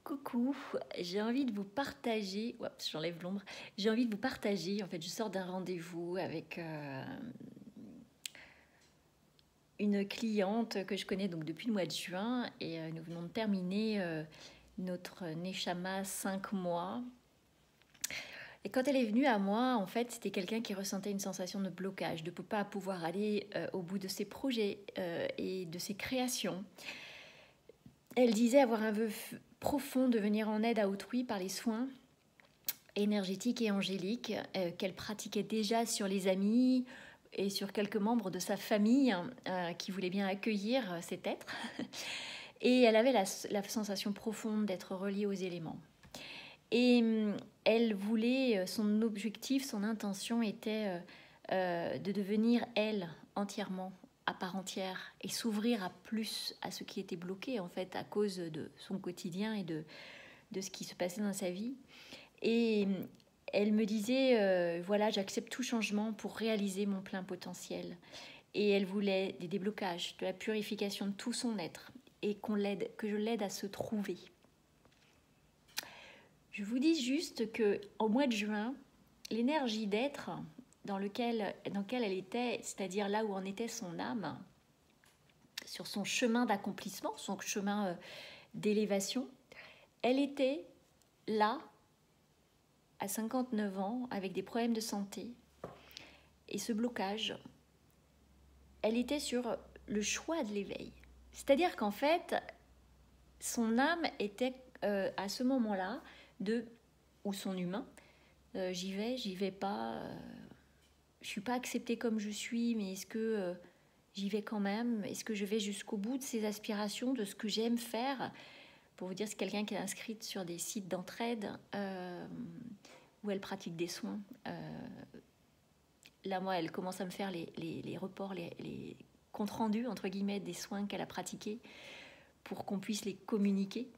Coucou, j'ai envie de vous partager, oups, j'enlève l'ombre, j'ai envie de vous partager, en fait je sors d'un rendez-vous avec une cliente que je connais donc depuis le mois de juin et nous venons de terminer notre Neshama 5 mois. Et quand elle est venue à moi, en fait, c'était quelqu'un qui ressentait une sensation de blocage, de ne pas pouvoir aller au bout de ses projets et de ses créations. Elle disait avoir un vœu profond de venir en aide à autrui par les soins énergétiques et angéliques qu'elle pratiquait déjà sur les amis et sur quelques membres de sa famille qui voulaient bien accueillir cet être. Et elle avait la sensation profonde d'être reliée aux éléments. Et elle voulait, son objectif, son intention était de devenir elle entièrement, à part entière, et s'ouvrir à plus à ce qui était bloqué en fait à cause de son quotidien et de ce qui se passait dans sa vie. Et elle me disait, voilà, j'accepte tout changement pour réaliser mon plein potentiel. Et elle voulait des déblocages, de la purification de tout son être et que je l'aide à se trouver. Je vous dis juste qu'au mois de juin, l'énergie d'être dans laquelle elle était, c'est-à-dire là où en était son âme, sur son chemin d'accomplissement, son chemin d'élévation, elle était là, à 59 ans, avec des problèmes de santé. Et ce blocage, elle était sur le choix de l'éveil. C'est-à-dire qu'en fait, son âme était à ce moment-là, ou son humain, j'y vais pas, je suis pas acceptée comme je suis, mais est-ce que j'y vais quand même? Est-ce que je vais jusqu'au bout de ces aspirations, de ce que j'aime faire? Pour vous dire, c'est quelqu'un qui est inscrite sur des sites d'entraide où elle pratique des soins. Là, moi, elle commence à me faire les reports, les comptes rendus, entre guillemets, des soins qu'elle a pratiqués pour qu'on puisse les communiquer,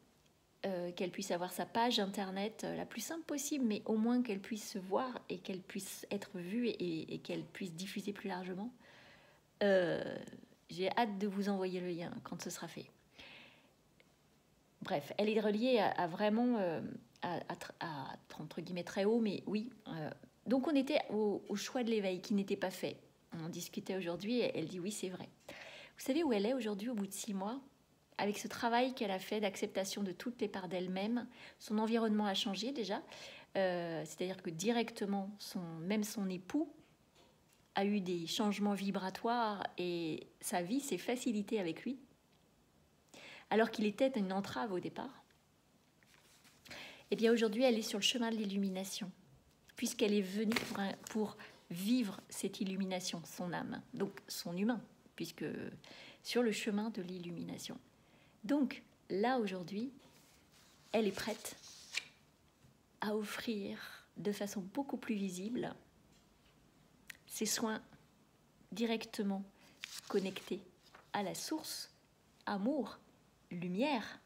qu'elle puisse avoir sa page internet la plus simple possible, mais au moins qu'elle puisse se voir et qu'elle puisse être vue et qu'elle puisse diffuser plus largement. J'ai hâte de vous envoyer le lien quand ce sera fait. Bref, elle est reliée à vraiment, à entre guillemets, très haut, mais oui. Donc on était au choix de l'éveil qui n'était pas fait. On en discutait aujourd'hui et elle dit oui, c'est vrai. Vous savez où elle est aujourd'hui au bout de 6 mois? Avec ce travail qu'elle a fait d'acceptation de toutes les parts d'elle-même, son environnement a changé déjà. C'est-à-dire que directement, même son époux a eu des changements vibratoires et sa vie s'est facilitée avec lui, alors qu'il était une entrave au départ. Et bien aujourd'hui, elle est sur le chemin de l'illumination, puisqu'elle est venue pour vivre cette illumination, son âme, donc son humain, puisque sur le chemin de l'illumination. Donc, là, aujourd'hui, elle est prête à offrir de façon beaucoup plus visible ses soins directement connectés à la source, amour, lumière,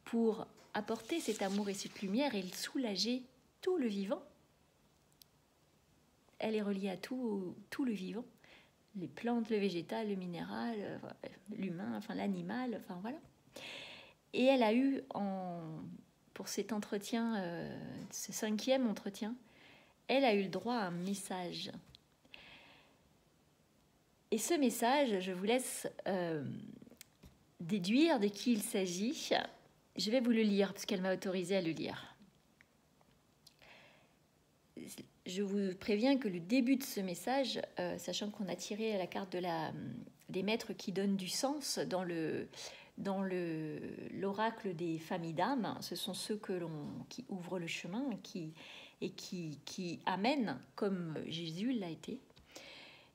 pour apporter cet amour et cette lumière et soulager tout le vivant. Elle est reliée à tout le vivant, les plantes, le végétal, le minéral, l'humain, enfin l'animal, enfin voilà. Et elle a eu, pour cet entretien, ce 5e entretien, elle a eu le droit à un message. Et ce message, je vous laisse déduire de qui il s'agit. Je vais vous le lire, parce qu'elle m'a autorisé à le lire. Je vous préviens que le début de ce message, sachant qu'on a tiré la carte des maîtres qui donnent du sens dans l'oracle des familles d'âmes, ce sont ceux qui ouvrent le chemin et qui amènent, comme Jésus l'a été,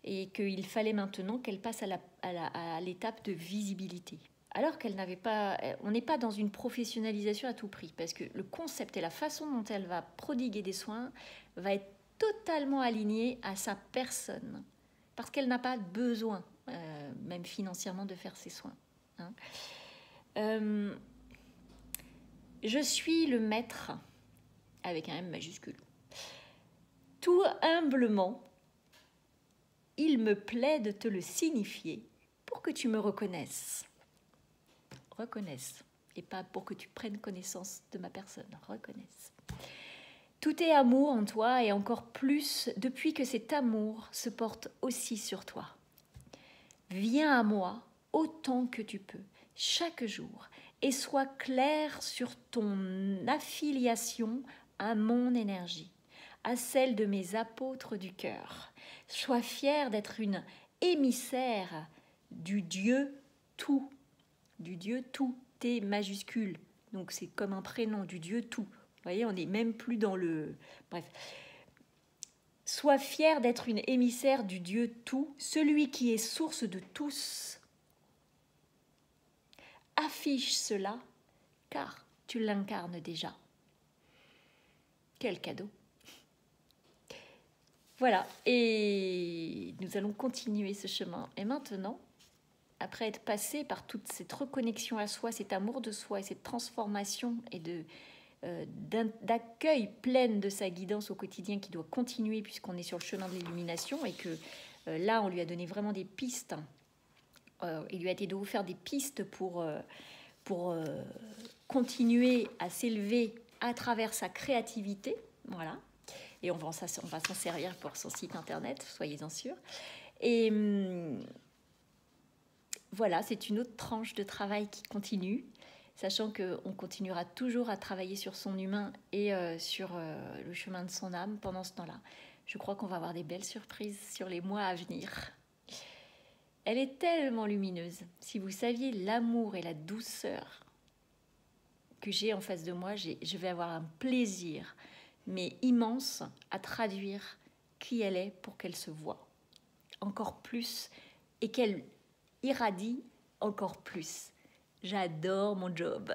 et qu'il fallait maintenant qu'elle passe à l'étape de visibilité. Alors qu'elle n'avait pas... On n'est pas dans une professionnalisation à tout prix, parce que le concept et la façon dont elle va prodiguer des soins va être totalement aligné à sa personne, parce qu'elle n'a pas besoin, même financièrement, de faire ses soins. Je suis le maître, avec un M majuscule. Tout humblement, il me plaît de te le signifier pour que tu me reconnaisses. et pas pour que tu prennes connaissance de ma personne, reconnaisse. Tout est amour en toi et encore plus depuis que cet amour se porte aussi sur toi. Viens à moi autant que tu peux, chaque jour, et sois clair sur ton affiliation à mon énergie, à celle de mes apôtres du cœur. Sois fier d'être une émissaire du Dieu tout, T majuscule. Donc c'est comme un prénom du Dieu tout. Vous voyez, on n'est même plus dans le... Bref. Sois fier d'être une émissaire du Dieu tout, celui qui est source de tous. Affiche cela, car tu l'incarnes déjà. Quel cadeau! Voilà, et nous allons continuer ce chemin. Et maintenant, après être passé par toute cette reconnexion à soi, cet amour de soi et cette transformation et d'accueil pleine de sa guidance au quotidien qui doit continuer puisqu'on est sur le chemin de l'illumination et que là, on lui a donné vraiment des pistes. Il lui a été de vous faire des pistes pour continuer à s'élever à travers sa créativité. Voilà. Et on va s'en servir pour son site internet, soyez-en sûrs. Et voilà, c'est une autre tranche de travail qui continue, sachant qu'on continuera toujours à travailler sur son humain et sur le chemin de son âme pendant ce temps-là. Je crois qu'on va avoir des belles surprises sur les mois à venir. Elle est tellement lumineuse. Si vous saviez l'amour et la douceur que j'ai en face de moi, je vais avoir un plaisir, mais immense, à traduire qui elle est pour qu'elle se voie encore plus et qu'elle irradie encore plus. J'adore mon job.